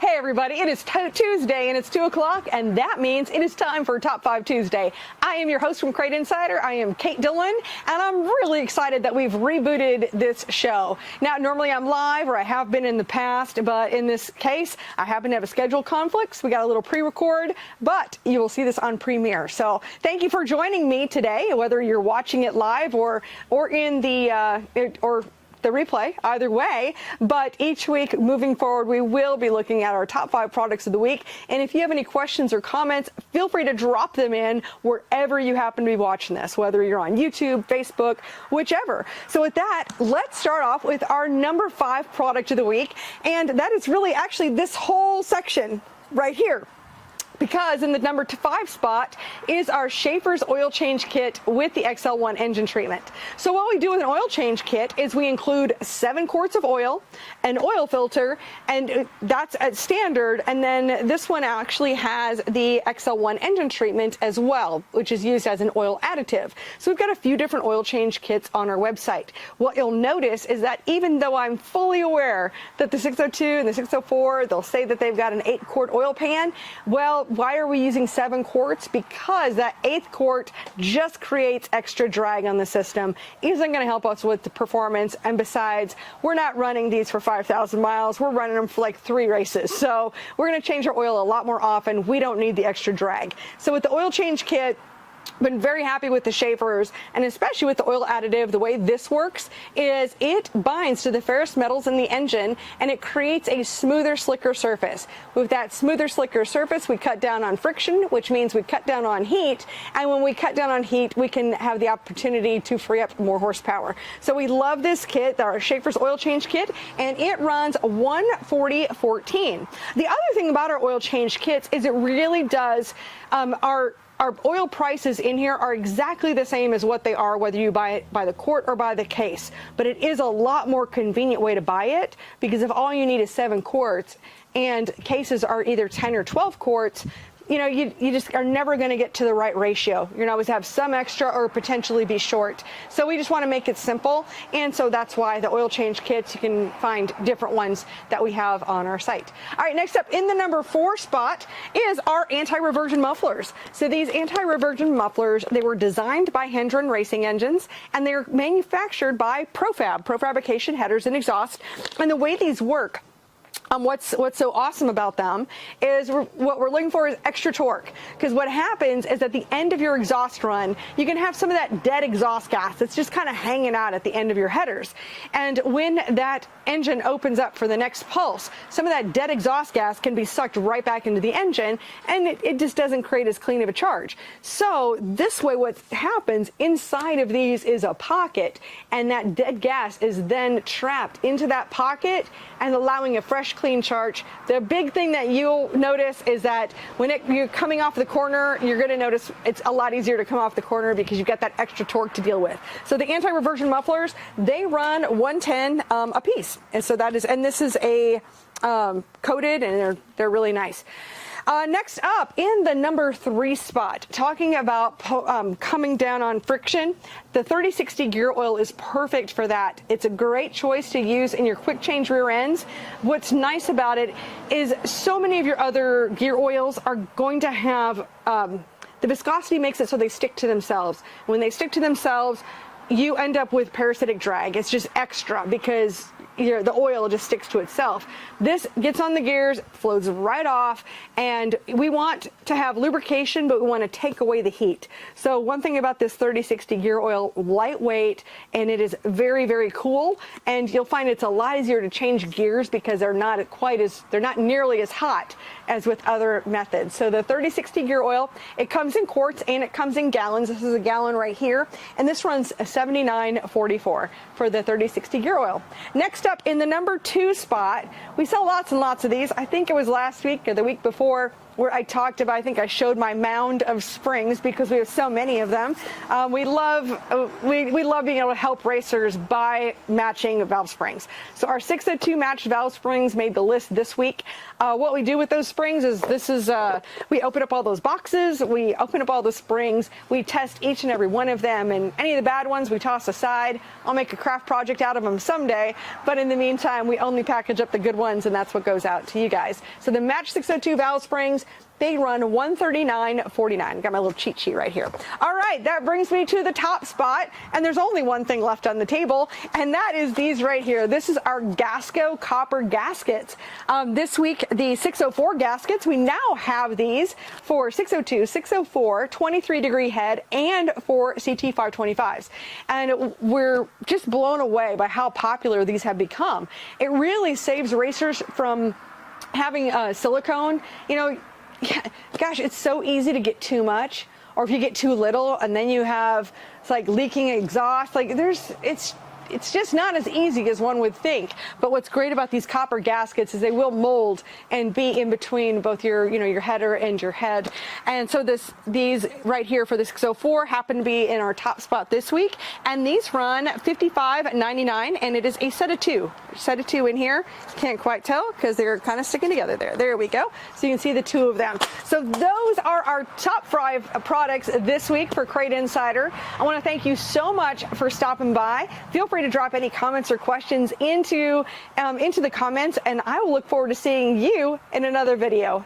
Hey everybody, it is Tuesday and it's 2 o'clock, and that means it is time for Top 5 Tuesday. I am your host from Crate Insider. I am Kate Dillon, and I'm really excited that we've rebooted this show. Now, normally I'm live, or I have been in the past, but in this case, I happen to have a schedule conflict, so we got a little pre-record, but you will see this on premiere. So thank you for joining me today, whether you're watching it live or in the replay, either way. But each week moving forward, we will be looking at our top 5 products of the week. And if you have any questions or comments, feel free to drop them in wherever you happen to be watching this, whether you're on YouTube, Facebook, whichever. So with that, let's start off with our number 5 product of the week. And that is really actually this whole section right here, because in the number 5 spot is our Schaefer's oil change kit with the XL1 engine treatment. So what we do with an oil change kit is we include 7 quarts of oil, an oil filter, and that's at standard. And then this one actually has the XL1 engine treatment as well, which is used as an oil additive. So we've got a few different oil change kits on our website. What you'll notice is that even though I'm fully aware that the 602 and the 604, they'll say that they've got an 8-quart oil pan, well, why are we using 7 quarts? Because that 8th quart just creates extra drag on the system, isn't going to help us with the performance, and besides, we're not running these for 5,000 miles. We're running them for like 3 races. So we're going to change our oil a lot more often. We don't need the extra drag. So with the oil change kit, been very happy with the Schaefer's, and especially with the oil additive. The way this works is it binds to the ferrous metals in the engine, and it creates a smoother, slicker surface. With that smoother, slicker surface, we cut down on friction, which means we cut down on heat, and when we cut down on heat, we can have the opportunity to free up more horsepower. So we love this kit, our Schaefer's oil change kit, and it runs 140/14. The other thing about our oil change kits is it really does, our oil prices in here are exactly the same as what they are whether you buy it by the quart or by the case. But it is a lot more convenient way to buy it, because if all you need is 7 quarts and cases are either 10 or 12 quarts, you know, you just are never going to get to the right ratio. You're going to always have some extra or potentially be short. So we just want to make it simple. And so that's why the oil change kits, you can find different ones that we have on our site. All right, next up in the number 4 spot is our AntiReversion Mufflers. So these AntiReversion Mufflers, they were designed by Hendron Racing Engines, and they're manufactured by Profabrication Headers and Exhaust. And the way these work, what's so awesome about them is what we're looking for is extra torque. Because what happens is at the end of your exhaust run, you can have some of that dead exhaust gas that's just kind of hanging out at the end of your headers. And when that engine opens up for the next pulse, some of that dead exhaust gas can be sucked right back into the engine, and it just doesn't create as clean of a charge. So this way, what happens inside of these is a pocket, and that dead gas is then trapped into that pocket and allowing a fresh, clean charge. The big thing that you'll notice is that when you're coming off the corner, you're going to notice it's a lot easier to come off the corner because you've got that extra torque to deal with. So the AntiReversion Mufflers, they run 110 a piece, and so that is, and this is a coated, and they're really nice. Next up, in the number 3 spot, talking about coming down on friction, the 3060 gear oil is perfect for that. It's a great choice to use in your quick change rear ends. What's nice about it is so many of your other gear oils are going to have, the viscosity makes it so they stick to themselves. When they stick to themselves, you end up with parasitic drag. It's just extra because the oil just sticks to itself. This gets on the gears, flows right off, and we want to have lubrication, but we want to take away the heat. So one thing about this 3060 gear oil, lightweight, and it is very, very cool, and you'll find it's a lot easier to change gears because they're not nearly as hot as with other methods. So the 3060 gear oil, it comes in quarts and it comes in gallons. This is a gallon right here, and this runs $79.44 for the 3060 gear oil. Next up in the number 2 spot, we sell lots and lots of these. I think it was last week or the week before, where I talked about, I think I showed my mound of springs because we have so many of them. We love being able to help racers buy matching valve springs. So our 602 matched valve springs made the list this week. What we do with those springs is we open up all those boxes, we open up all the springs, we test each and every one of them, and any of the bad ones we toss aside. I'll make a craft project out of them someday, but in the meantime, we only package up the good ones, and that's what goes out to you guys. So the Match 602 valve springs, they run $139.49. Got my little cheat sheet right here. All right, that brings me to the top spot, and there's only one thing left on the table, and that is these right here. This is our Gasket copper gaskets. This week, the 604 gaskets, we now have these for 602, 604, 23-degree head, and for CT 525s. And we're just blown away by how popular these have become. It really saves racers from having silicone. You know, gosh, it's so easy to get too much, or if you get too little and then you have, it's like leaking exhaust. Like it's just not as easy as one would think. But what's great about these copper gaskets is they will mold and be in between both your header and your head. And so these right here for the 604 happen to be in our top spot this week. And these run $55.99, and it is a set of two. Set of two in here. Can't quite tell because they're kind of sticking together there. There we go. So you can see the two of them. So those are our top 5 products this week for Crate Insider. I want to thank you so much for stopping by. Feel free to drop any comments or questions into the comments, and I will look forward to seeing you in another video.